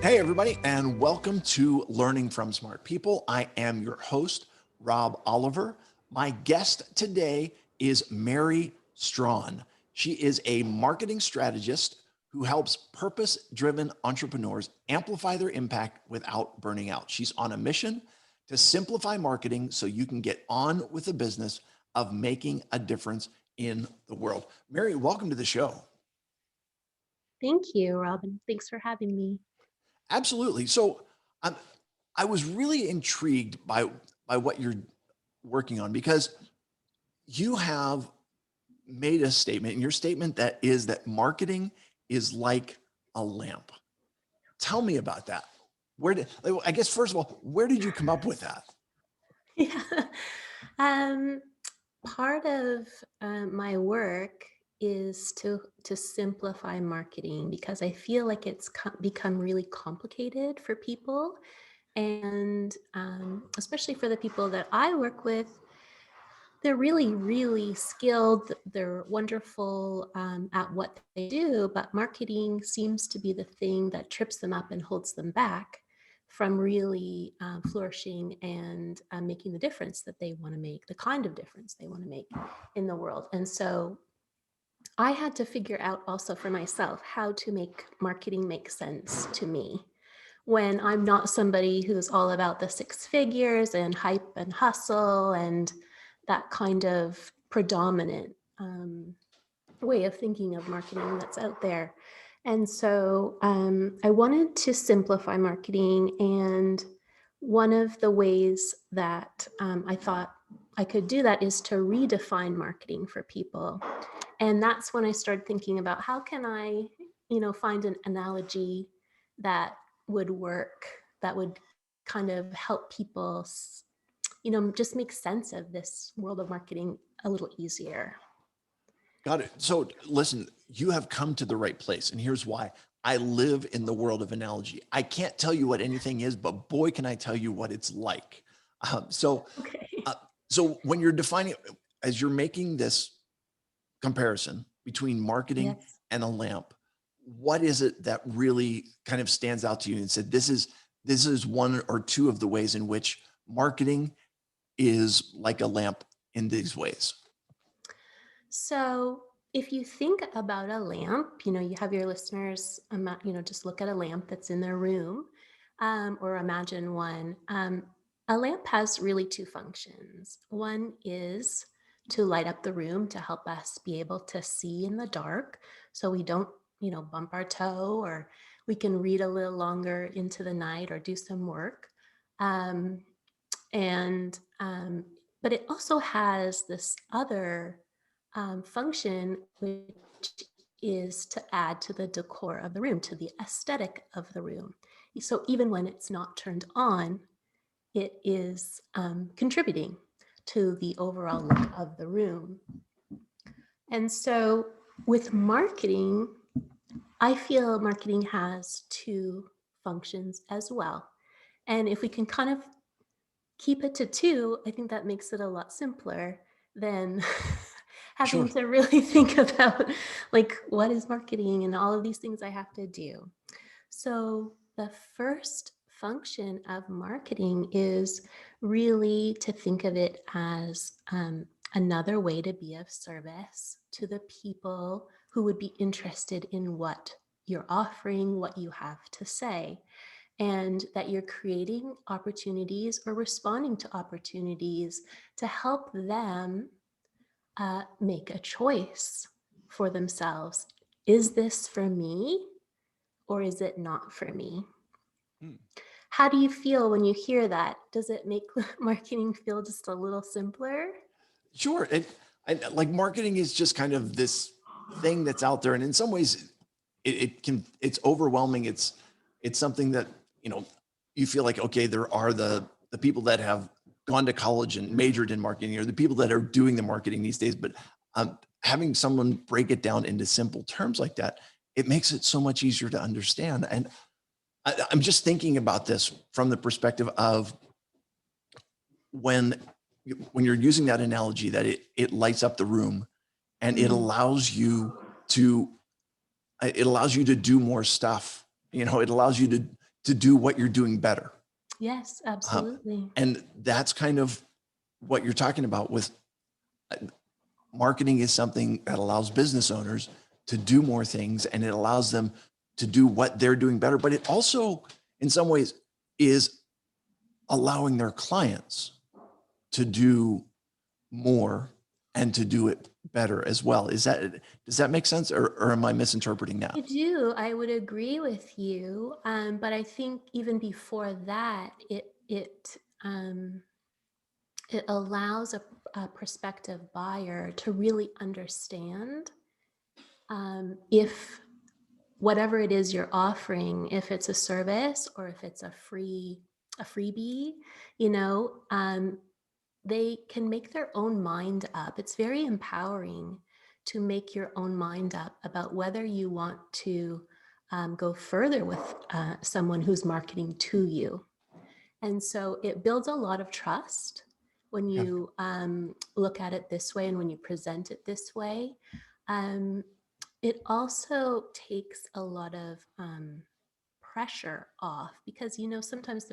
Hey, everybody, and welcome to Learning from Smart People. I am your host, Rob Oliver. My guest today is Mary Strachan. She is a marketing strategist who helps purpose-driven entrepreneurs amplify their impact without burning out. She's on a mission to simplify marketing so you can get on with the business of making a difference in the world. Mary, welcome to the show. Thank you, Robin. Thanks for having me. Absolutely. So um, I was really intrigued by what you're working on because you have made a statement, and your statement that is that marketing is like a lamp. Tell me about that. I guess first of all, where did you come up with that? Yeah. Um, Part of my work is to simplify marketing because I feel like it's become really complicated for people, and especially for the people that I work with. They're really, really skilled. They're wonderful at what they do, but marketing seems to be the thing that trips them up and holds them back from really flourishing and making the difference that they want to make, the kind of difference they want to make in the world. And so I had to figure out also for myself how to make marketing make sense to me when I'm not somebody who's all about the six figures and hype and hustle and that kind of predominant way of thinking of marketing that's out there. And so I wanted to simplify marketing. And one of the ways that I thought I could do that is to redefine marketing for people. And that's when I started thinking about how can I, find an analogy that would work, that would kind of help people, just make sense of this world of marketing a little easier. Got it. So listen, you have come to the right place. And here's why. I live in the world of analogy. I can't tell you what anything is, but boy, can I tell you what it's like. Um, so, Okay. uh, so when you're defining, as you're making this comparison between marketing Yes. and a lamp, what is it that really kind of stands out to you and said, this is one or two of the ways in which marketing is like a lamp in these ways? So if you think about a lamp, you have your listeners, just look at a lamp that's in their room, or imagine one. A lamp has really two functions. One is to light up the room to help us be able to see in the dark so we don't, bump our toe, or we can read a little longer into the night or do some work. Um, and But it also has this other function, which is to add to the decor of the room, to the aesthetic of the room. So even when it's not turned on, it is contributing to the overall look of the room. And so with marketing, I feel marketing has two functions as well. And if we can kind of keep it to two, I think that makes it a lot simpler than having Sure. to really think about like what is marketing and all of these things I have to do. So the first function of marketing is really to think of it as another way to be of service to the people who would be interested in what you're offering, what you have to say, and that you're creating opportunities or responding to opportunities to help them make a choice for themselves. Is this for me or is it not for me? Hmm. How do you feel when you hear that? Does it make marketing feel just a little simpler? Sure. Like marketing is just kind of this thing that's out there. And in some ways it's overwhelming. It's something that, you know, you feel like, okay, there are the people that have gone to college and majored in marketing, or the people that are doing the marketing these days. But having someone break it down into simple terms like that, it makes it so much easier to understand. And I'm just thinking about this from the perspective of when when you're using that analogy, that it lights up the room, and Mm, to it allows you to do more stuff. You know, it allows you to do what you're doing better. Yes, Um, absolutely. and that's kind of what you're talking about with marketing is something that allows business owners to do more things, and it allows them to do what they're doing better. But it also, in some ways, is allowing their clients to do more and to do it better as well. Does that make sense, or am I misinterpreting that? I do. I would agree with you. But I think even before that, it allows a prospective buyer to really understand if whatever it is you're offering, if it's a service or if it's a freebie, you know, they can make their own mind up. It's very empowering to make your own mind up about whether you want to go further with someone who's marketing to you. And so it builds a lot of trust when Yeah. you look at it this way and when you present it this way. Um, it also takes a lot of pressure off because sometimes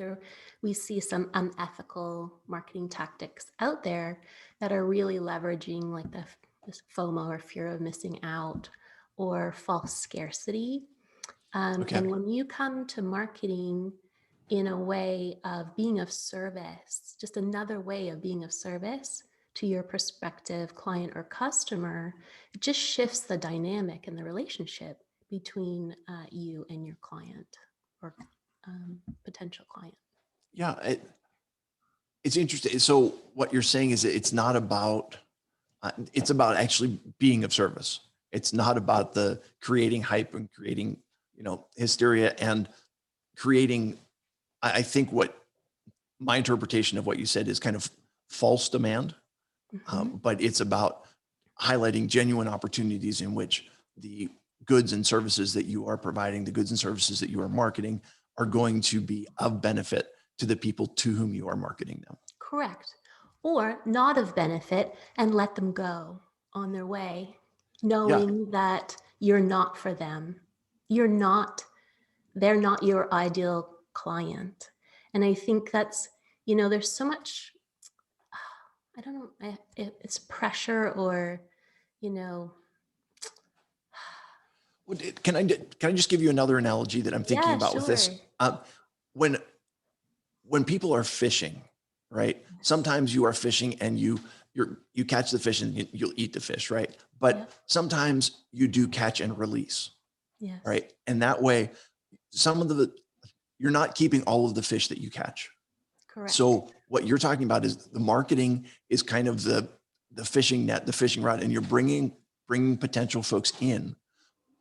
we see some unethical marketing tactics out there that are really leveraging like this FOMO, or fear of missing out, or false scarcity. Okay. And when you come to marketing in a way of being of service, just another way of being of service to your prospective client or customer, it just shifts the dynamic and the relationship between you and your client or potential client. Yeah. It's interesting. So what you're saying is that it's not about, it's about actually being of service. It's not about the creating hype and creating, hysteria and creating, I think what my interpretation of what you said is kind of false demand. Mhm. But it's about highlighting genuine opportunities in which the goods and services that you are providing, the goods and services that you are marketing, are going to be of benefit to the people to whom you are marketing them. Correct. Or not of benefit and let them go on their way, Yeah. knowing that you're not for them. You're not, they're not your ideal client. And I think there's so much, I don't know, it's pressure or, you know, Can I just give you another analogy that I'm thinking yeah, about with sure. this? When when people are fishing, right? Yes. Sometimes you are fishing and you catch the fish and you'll eat the fish, right? But Yep. sometimes you do catch and release, Yes. right? And that way, some of the you're not keeping all of the fish that you catch. Correct. So what you're talking about is the marketing is kind of the fishing net, the fishing rod, and you're bringing potential folks in.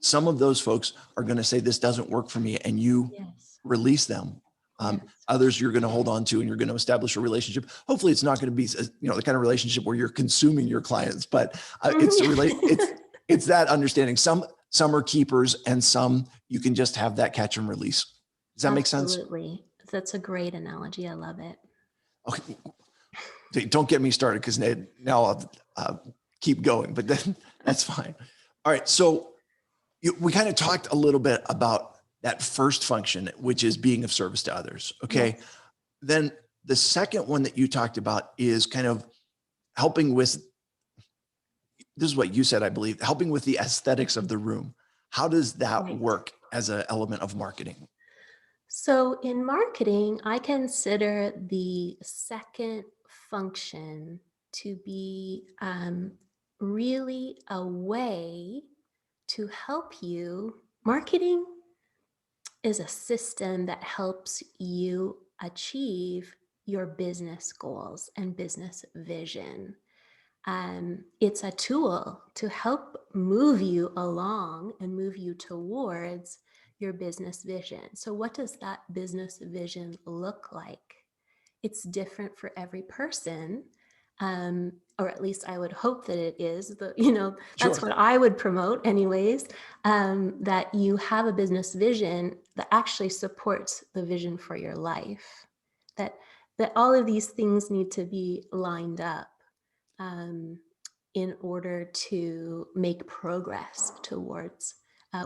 Some of those folks are going to say this doesn't work for me, and you Yes. release them. Yes. Others you're going to hold on to, and you're going to establish a relationship. Hopefully, it's not going to be the kind of relationship where you're consuming your clients, but it's that understanding. Some are keepers, and some you can just have that catch and release. Does that make sense? Absolutely. That's a great analogy. I love it. Okay, don't get me started because now I'll keep going, but then that's fine. All right, so we kind of talked a little bit about that first function, which is being of service to others. Okay. Yes. Then the second one that you talked about is kind of helping with, this is what you said, I believe, helping with the aesthetics of the room. How does that Right. work as an element of marketing? So in marketing, I consider the second function to be really a way to help you. Marketing is a system that helps you achieve your business goals and business vision. It's a tool to help move you along and move you towards your business vision. So, what does that business vision look like? It's different for every person, or at least I would hope that it is. That's Sure. what I would promote, anyways. That you have a business vision that actually supports the vision for your life. That that all of these things need to be lined up um, in order to make progress towards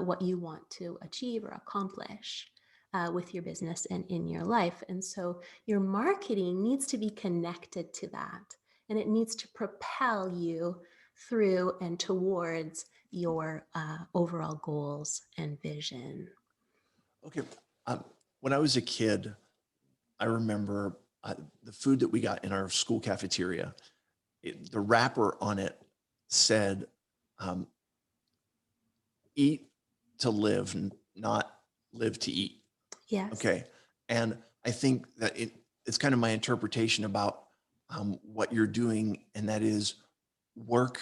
what you want to achieve or accomplish. with your business and in your life. And so your marketing needs to be connected to that. And it needs to propel you through and towards your overall goals and vision. Okay. Um, when I was a kid, I remember the food that we got in our school cafeteria. The wrapper on it said, um, "Eat to live, not live to eat." Yes, Okay. And I think that it's kind of my interpretation about what you're doing, and that is work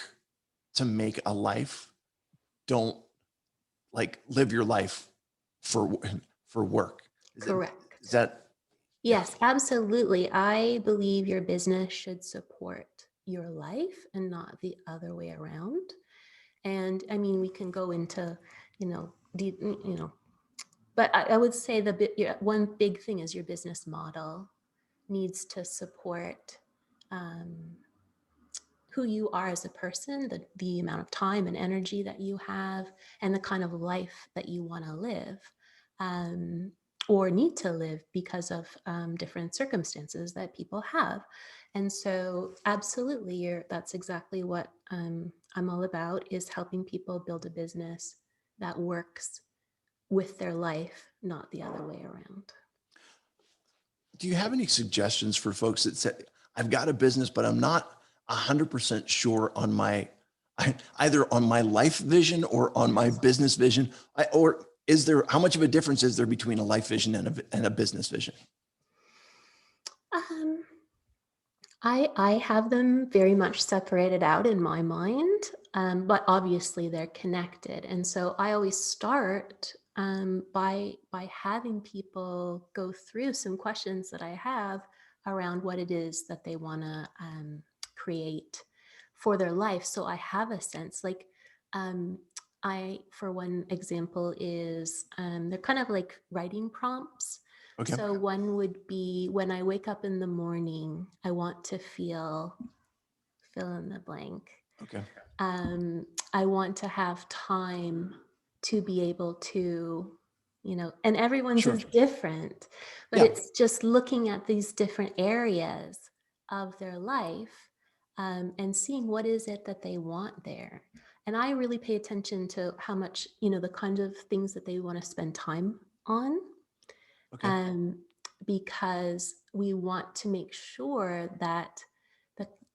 to make a life. Don't like live your life for for work. Is it is correct. that yeah, Yes, absolutely. I believe your business should support your life and not the other way around. And I mean, we can go into, you know, but I would say one big thing is your business model needs to support um, who you are as a person, the amount of time and energy that you have, and the kind of life that you want to live, um, or need to live because of different circumstances that people have. And so, absolutely, that's exactly what I'm all about, is helping people build a business that works with their life, not the other way around. do you have any suggestions for folks that say, I've got a business, but I'm not 100% sure on either on my life vision or on my business vision? Or is there, how much of a difference is there between a life vision and a business vision? Um, I have them very much separated out in my mind, but obviously they're connected. And so I always start by having people go through some questions that I have around what it is that they want to create for their life. So I have a sense, like, um, for one example, is they're kind of like writing prompts. Okay. So one would be, when I wake up in the morning, I want to fill in the blank. Okay. Um, I want to have time to be able to, and everyone's Sure. is different, but Yeah. it's just looking at these different areas of their life, and seeing what is it that they want there. And I really pay attention to how much, the kind of things that they want to spend time on, Okay. um, because we want to make sure that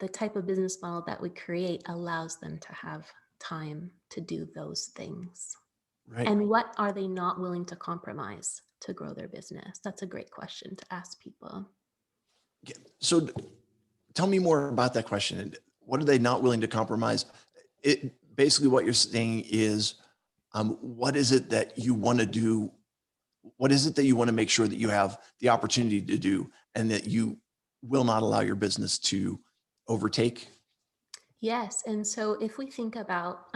the type of business model that we create allows them to have time to do those things. Right. And what are they not willing to compromise to grow their business? That's a great question to ask people. Yeah. So tell me more about that question. And what are they not willing to compromise? It basically what you're saying is, what is it that you want to do? What is it that you want to make sure that you have the opportunity to do, and that you will not allow your business to overtake? Yes. And so if we think about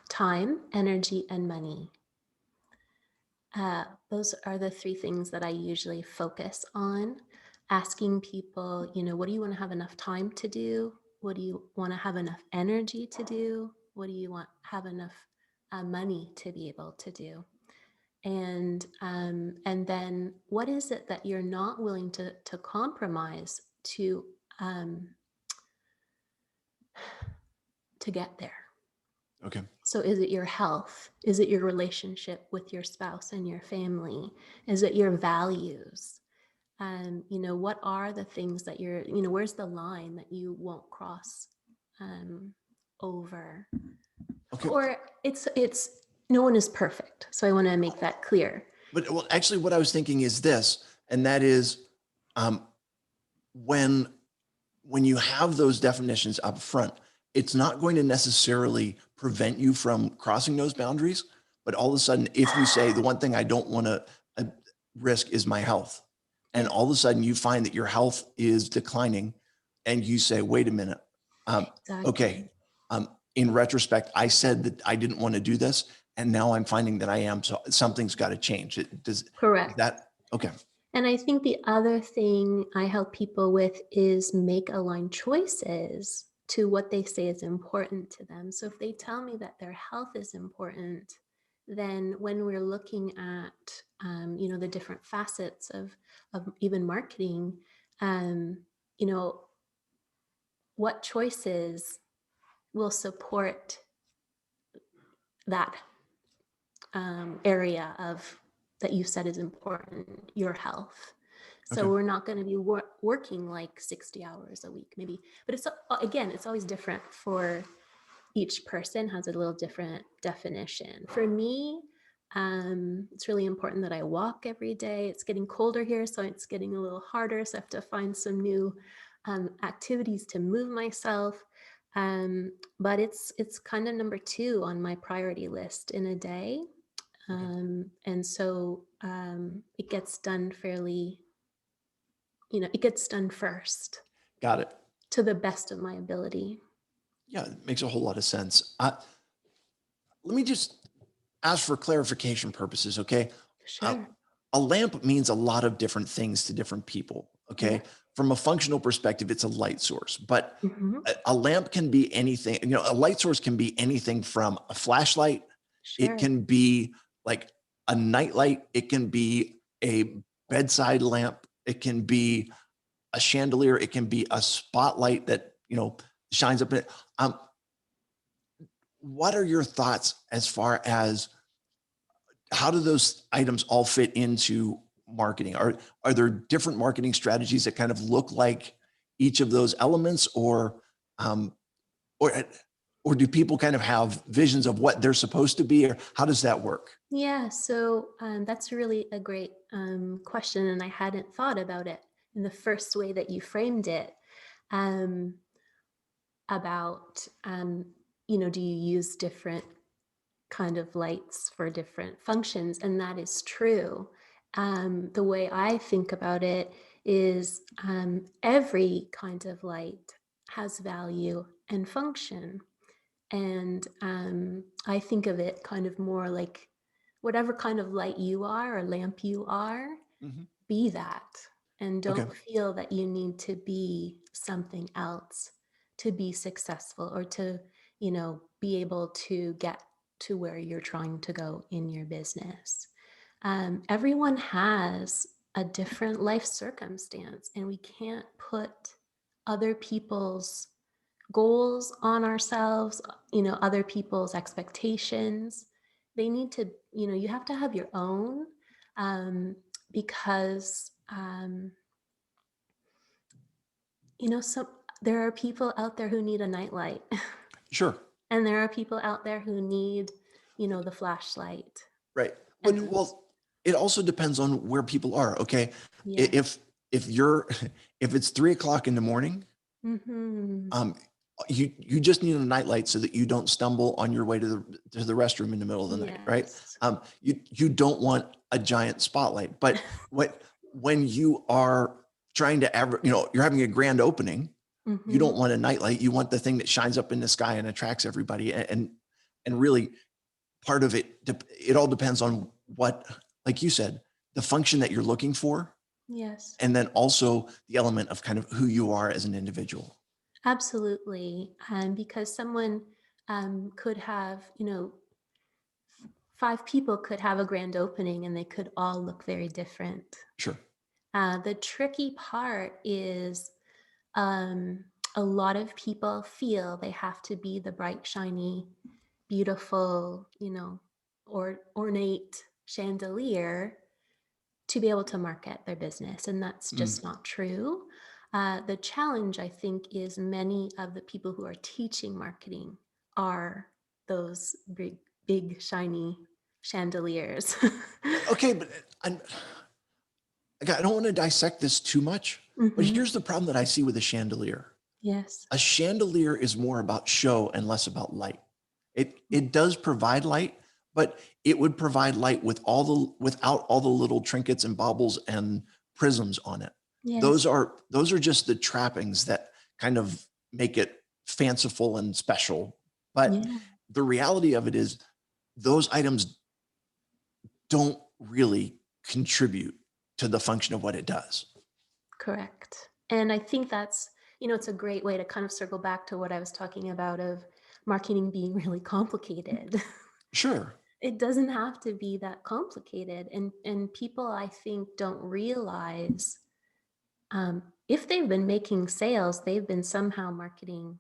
time, energy, and money, those are the three things that I usually focus on. Asking people, what do you want to have enough time to do? What do you want to have enough energy to do? What do you want have enough money to be able to do? And then what is it that you're not willing to compromise um, to get there? Okay. So is it your health? Is it your relationship with your spouse and your family? Is it your values? What are the things that where's the line that you won't cross um, over? Okay. Or it's no one is perfect. So I want to make that clear. But well, actually, what I was thinking is this, and that is, um, when when you have those definitions up front, it's not going to necessarily prevent you from crossing those boundaries. But all of a sudden, if you say the one thing I don't want to risk is my health, and Yeah, all of a sudden you find that your health is declining, and you say, wait a minute, um, okay, exactly. in retrospect, I said that I didn't want to do this, and now I'm finding that I am. So something's got to change. Is Correct. that okay? And I think the other thing I help people with is make aligned choices to what they say is important to them. So if they tell me that their health is important, then when we're looking at the different facets of even marketing, um, you know, what choices will support that area of that you said is important, your health. So Okay. we're not going to be working like 60 hours a week, maybe. But it's again, it's always different for each person, has a little different definition. For me, it's really important that I walk every day. It's getting colder here, so it's getting a little harder. So I have to find some new activities to move myself. But it's kind of number two on my priority list in a day. Okay. And so it gets done it gets done first Got it. to the best of my ability. Yeah, it makes a whole lot of sense. Let me just ask for clarification purposes, okay? Uh, Sure. a lamp means a lot of different things to different people, Yeah. okay? From a functional perspective, it's a light source, but Hmm. a lamp can be anything. A light source can be anything from a flashlight. It Sure. can be like a nightlight. It can be a bedside lamp. It can be a chandelier. It can be a spotlight that, shines up in it. Um, what are your thoughts as far as how do those items all fit into marketing? Are there different marketing strategies that kind of look like each of those elements, um, or or do people kind of have visions of what they're supposed to be, or how does that work? Yeah, so that's really a great question, and I hadn't thought about it in the first way that you framed it. Um, about do you use different kind of lights for different functions? And that is true. The way I think about it is every kind of light has value and function. And I think of it kind of more like whatever kind of light you are or lamp you are, Mhm. be that. And Okay. don't feel that you need to be something else to be successful or to, be able to get to where you're trying to go in your business. Everyone has a different life circumstance, and we can't put other people's goals on ourselves, other people's expectations. They need to, you have to have your own, because, so there are people out there who need a nightlight, Sure. and there are people out there who need, the flashlight. Right. But And well, it also depends on where people are. Okay. yeah. If you're if it's 3 o'clock in the morning, Hmm. um, you just need a nightlight so that you don't stumble on your way to the restroom in the middle of the night, right? Yes. You don't want a giant spotlight, but when you are trying to you're having a grand opening, you Hmm. don't want a nightlight. You want the thing that shines up in the sky and attracts everybody, and really part of it all depends on what, like you said, the function that you're looking for, Yes. and then also the element of kind of who you are as an individual. Absolutely. Because someone could have, five people could have a grand opening and they could all look very different. Sure. The tricky part is um, a lot of people feel they have to be the bright, shiny, beautiful, or ornate chandelier to be able to market their business. And that's Mm. just not true. The challenge, I think, is many of the people who are teaching marketing are those big shiny chandeliers. Okay, but I don't want to dissect this too much, but Hmm. here's the problem that I see with a chandelier. Yes. A chandelier is more about show and less about light. It does provide light, but it would provide light without all the little trinkets and baubles and prisms on it. Yes. Those are just the trappings that kind of make it fanciful and special. But Yeah. the reality of it is those items don't really contribute to the function of what it does. Correct. And I think that's, it's a great way to kind of circle back to what I was talking about of marketing being really complicated. Sure. it doesn't have to be that complicated. And people, I think, don't realize, if they've been making sales, they've been somehow marketing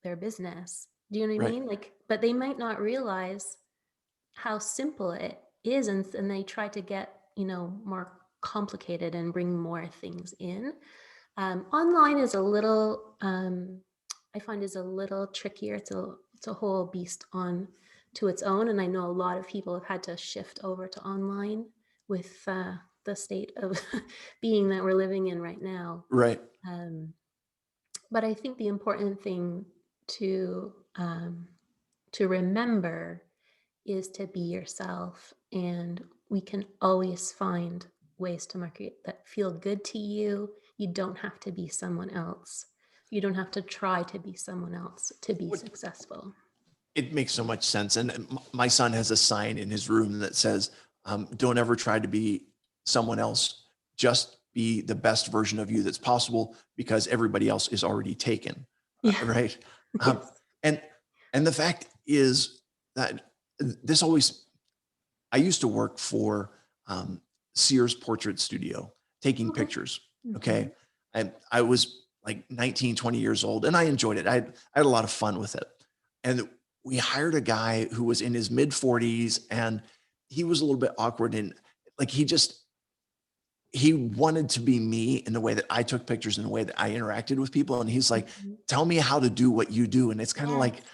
their business. Do you know what I Right. mean? Like, but they might not realize how simple it is, and they try to get, more complicated and bring more things in. Online is a little, I find, is a little trickier. It's a whole beast on to its own, and I know a lot of people have had to shift over to online with the state of being that we're living in right now. Right. Um, but I think the important thing to um, to remember is to be yourself, and we can always find ways to market that feel good to you. You don't have to be someone else. You don't have to try to be someone else to be What successful. It makes so much sense. And my son has a sign in his room that says, don't ever try to be someone else. Just be the best version of you that's possible because everybody else is already taken. Yeah. Right. Um, Yes. and, and the fact is that this always, I used to work for Sears Portrait Studio, taking Okay. pictures. Mhm. Okay. And I was like 19, 20 years old and I enjoyed it. I had a lot of fun with it. And we hired a guy who was in his mid 40s and he was a little bit awkward and like he wanted to be me in the way that I took pictures, in the way that I interacted with people. And he's like, Mhm. tell me how to do what you do. And it's kind of like, Yes.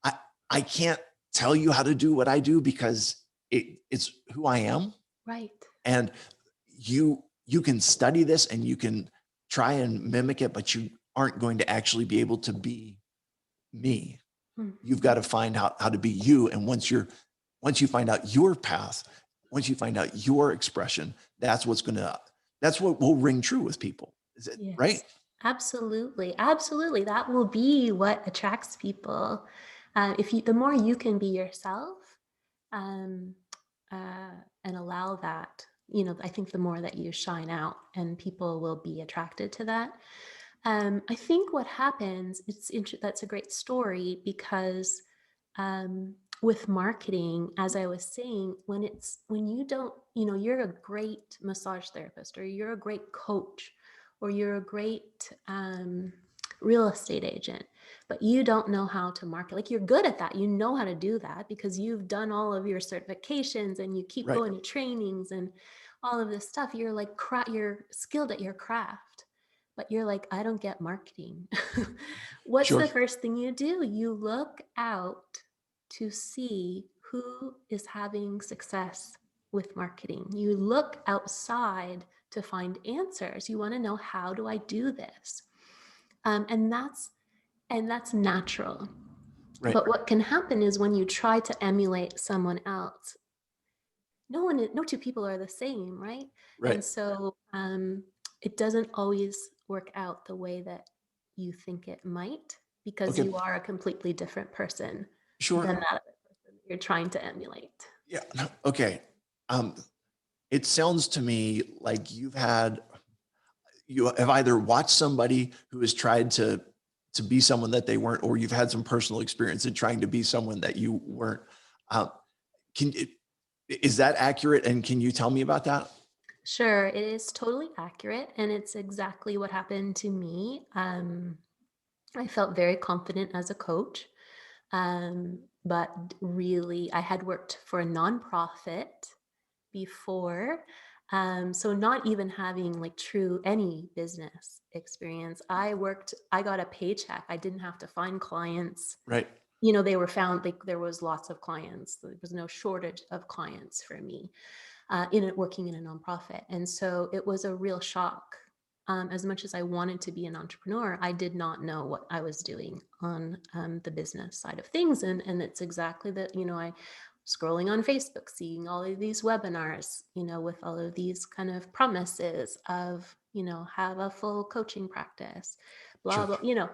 I, I can't tell you how to do what I do because it's who I am. Right. And you can study this and you can try and mimic it, but you aren't going to actually be able to be me. You've got Mhm. to find out how to be you. And once you find out your path, once you find out your expression, that's what will ring true with people. Is it right? Yes, absolutely. Absolutely. That will be what attracts people. If you, the more you can be yourself, um, and allow that, I think the more that you shine out, and people will be attracted to that. I think what happens, that's a great story because, with marketing, as I was saying, when you don't, you're a great massage therapist, or you're a great coach, or you're a great real estate agent, but you don't know how to market. Like, you're good at that. You know how to do that because you've done all of your certifications and you keep Right. going to trainings and all of this stuff. You're like, you're skilled at your craft, but you're like, I don't get marketing. What's Sure. the first thing you do? You look out to see who is having success with marketing. You look outside to find answers. You want to know, how do I do this? And that's natural. Right. But what can happen is when you try to emulate someone else, no two people are the same, right? Right. And so, it doesn't always work out the way that you think it might, because Okay. you are a completely different person Sure. than that other person that you're trying to emulate. Yeah. No, okay. Um, it sounds to me like you have either watched somebody who has tried to be someone that they weren't, or you've had some personal experience in trying to be someone that you weren't. Uh, can is that accurate? And can you tell me about that? Sure, it is totally accurate, and it's exactly what happened to me. I felt very confident as a coach, but really, I had worked for a nonprofit before. So not even having like true any business experience. I got a paycheck. I didn't have to find clients. Right. They were found, like, there was lots of clients. There was no shortage of clients for me, working in a nonprofit. And so it was a real shock. As much as I wanted to be an entrepreneur, I did not know what I was doing on, the business side of things. And it's exactly that, I scrolling on Facebook, seeing all of these webinars, with all of these kind of promises of, have a full coaching practice, blah, Sure. blah,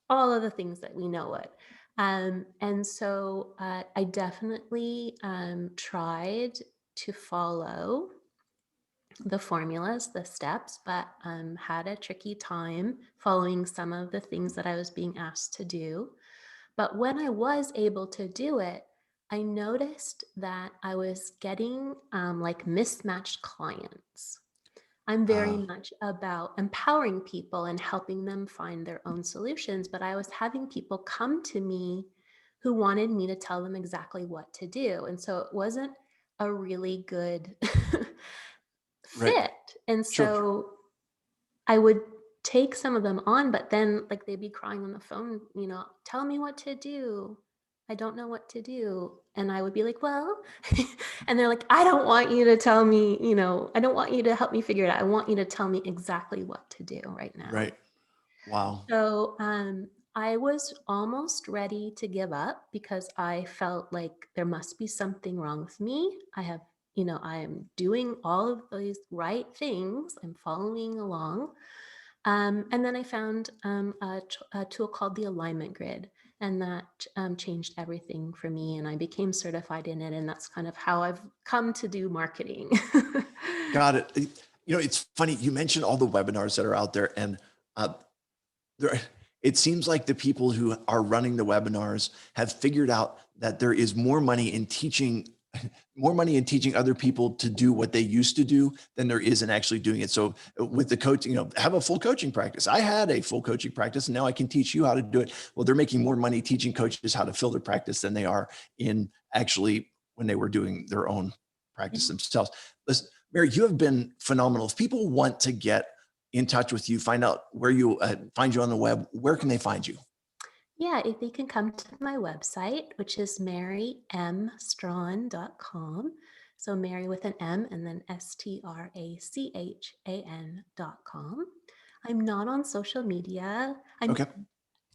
all of the things that we know it. And so, I definitely tried to follow the formulas, the steps, but had a tricky time following some of the things that I was being asked to do. But when I was able to do it, I noticed that I was getting like mismatched clients. I'm very Uh, much about empowering people and helping them find their own solutions, but I was having people come to me who wanted me to tell them exactly what to do. And so it wasn't a really good right. fit. And Sure. so I would take some of them on, but then like they'd be crying on the phone, tell me what to do. I don't know what to do. And I would be like, well, and they're like, I don't want you to tell me, I don't want you to help me figure it out. I want you to tell me exactly what to do right now. Right. Wow. So I was almost ready to give up because I felt like there must be something wrong with me. I am doing all of these right things. I'm following along. And then I found a tool called the alignment grid, and that changed everything for me. And I became certified in it. And that's kind of how I've come to do marketing. Got it. It's funny. You mentioned all the webinars that are out there, and uh, there, it seems like the people who are running the webinars have figured out that there is more money in teaching other people to do what they used to do than there is in actually doing it. So with the coaching, have a full coaching practice. I had a full coaching practice, and now I can teach you how to do it. Well, they're making more money teaching coaches how to fill their practice than they are in actually when they were doing their own practice themselves. Listen, Mary, you have been phenomenal. If people want to get in touch with you, find out where you find you on the web, where can they find you? Yeah, if they can come to my website, which is marymstrahan.com. So Mary with an M and then STRACHAN.com. I'm not on social media. Okay.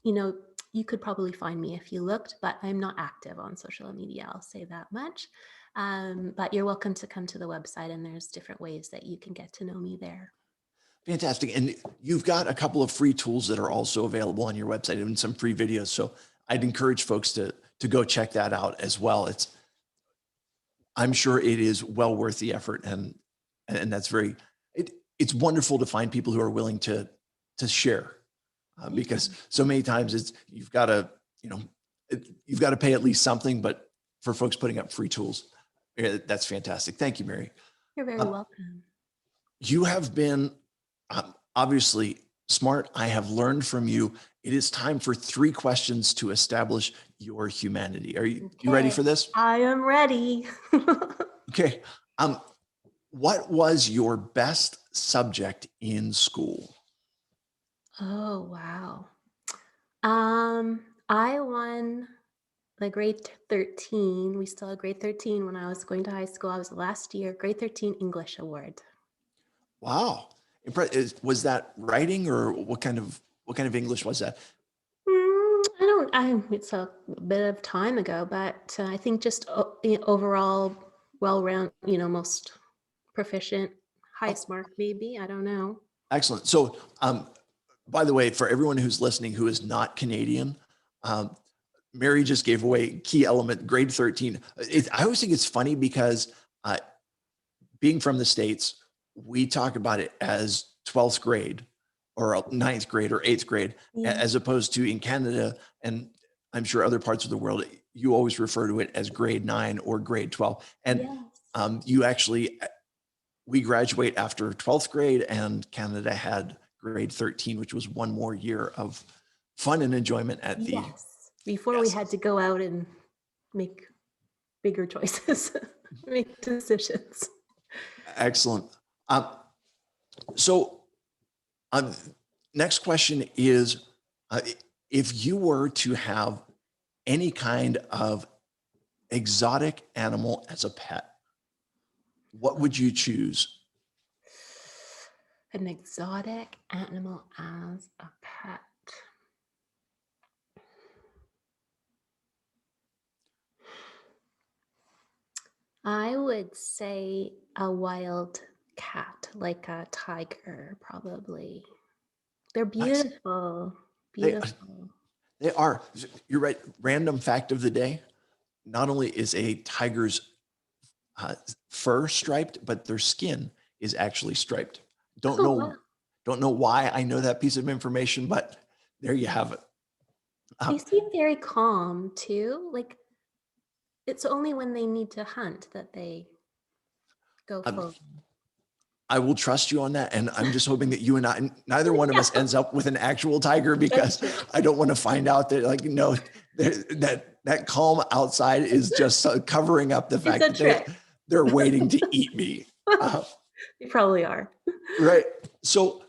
You know, you could probably find me if you looked, but I'm not active on social media. I'll say that much. But you're welcome to come to the website, and there's different ways that you can get to know me there. Fantastic. And you've got a couple of free tools that are also available on your website and some free videos. So I'd encourage folks to go check that out as well. I'm sure it is well worth the effort. And that's it's wonderful to find people who are willing to share because Yeah, so many times you know, you've got to pay at least something, but for folks putting up free tools, that's fantastic. Thank you, Mary. you're very Uh, welcome. you have been obviously smart. I have learned from you. It is time for 3 questions to establish your humanity. You ready Okay, for this? I am ready. Okay. Um, what was your best subject in school? Oh, wow. I won the grade 13. We still had grade 13 when I was going to high school. I was the last year, grade 13 English award. Wow. Was that writing or what kind of English was that? I don't, it's a bit of time ago, but I think just overall well-round, most proficient, Oh, highest mark maybe. I don't know. excellent. So, by the way, for everyone who's listening who is not Canadian, um, Mary just gave away key element, grade 13. I always think it's funny because uh, being from the States, we talk about it as 12th grade or ninth grade or eighth grade, Yeah. as opposed to in Canada, and I'm sure other parts of the world, you always refer to it as grade 9 or grade 12. And Yes. you actually, we graduate after 12th grade, and Canada had grade 13, which was one more year of fun and enjoyment at the, Yes. Before we yes, had to go out and make bigger choices, make decisions. excellent. Um, so Um, next question is, uh, if you were to have any kind of exotic animal as a pet, what would you choose? An exotic animal as a pet. I would say a wild cat, like a tiger, probably. They're Nice. beautiful, They beautiful. they are. You're right. Random fact of the day: not only is a tiger's uh, fur striped, but their skin is actually striped. Don't Oh, wow. know don't know why I know that piece of information, but there you have it. They Um, seem very calm too. Like It's only when they need to hunt that they go Um, full. I will trust you on that. And I'm just hoping that you and I, neither one of us ends up with an actual tiger, That's because true. I don't want to find out that, like, that calm outside is just covering up the It's fact a that trick. they're waiting to eat me. You probably are. Right. So,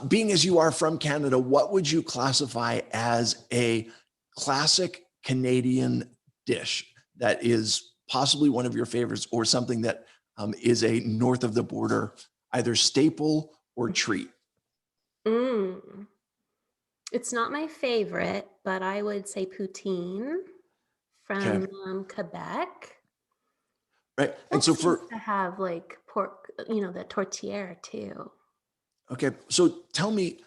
being as you are from Canada, what would you classify as a classic Canadian dish that is possibly one of your favorites, or something that is a north of the border, either staple or treat? Mm. It's not my favorite, but I would say poutine Okay. from Quebec. Right. And Quebec so seems to have like pork, the tortillere too. okay. So tell me,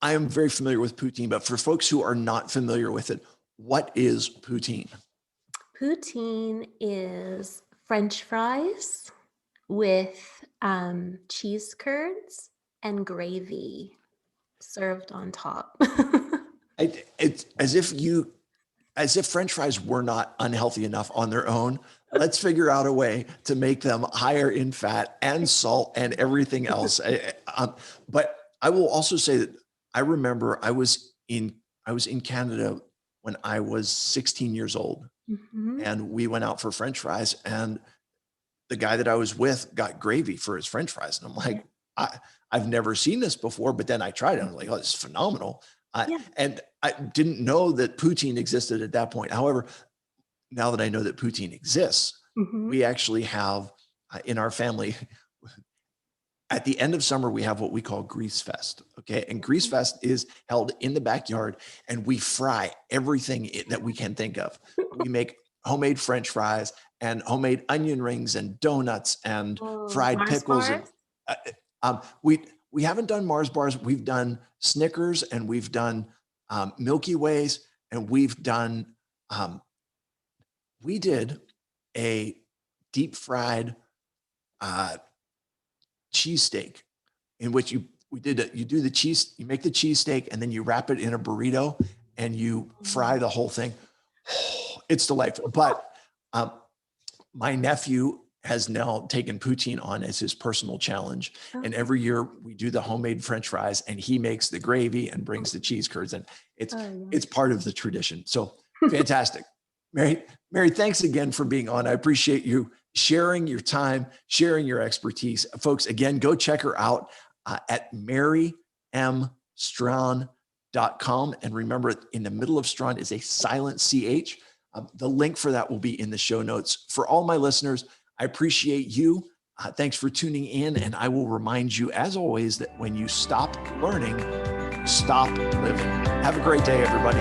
I am very familiar with poutine, but for folks who are not familiar with it, what is poutine? Poutine is French fries with cheese curds and gravy served on top. It's as if French fries were not unhealthy enough on their own. Let's figure out a way to make them higher in fat and salt and everything else. But I will also say that I remember I was in Canada when I was 16 years old, Mhm. and we went out for French fries, and the guy that I was with got gravy for his French fries, and I'm Yeah. like, I've never seen this before. But then I tried it. I'm like, oh, this is phenomenal. Yeah. And I didn't know that poutine existed at that point. However, now that I know that poutine exists, Mhm. we actually have in our family, at the end of summer, we have what we call Grease Fest. Okay. And Grease Fest is held in the backyard, and we fry everything that we can think of. We make homemade French fries and homemade onion rings and donuts and Oh, fried Mars pickles. And bars? uh, we haven't done Mars bars. We've done Snickers, and we've done Milky Ways, and um, we did a deep fried uh, cheesesteak, in which you do the cheese, you make the cheesesteak, and then you wrap it in a burrito and you fry the whole thing. It's delightful. But um, my nephew has now taken poutine on as his personal challenge. Oh, And every year we do the homemade French fries, and he makes the gravy and brings the cheese curds. And it's oh, yeah. it's part of the tradition. So fantastic. Mary, thanks again for being on. I appreciate you sharing your time, sharing your expertise. Folks, again, go check her out at marymstrachan.com. And remember, in the middle of Strawn is a silent CH. The link for that will be in the show notes. For all my listeners, I appreciate you. Thanks for tuning in. And I will remind you, as always, that when you stop learning, stop living. Have a great day, everybody.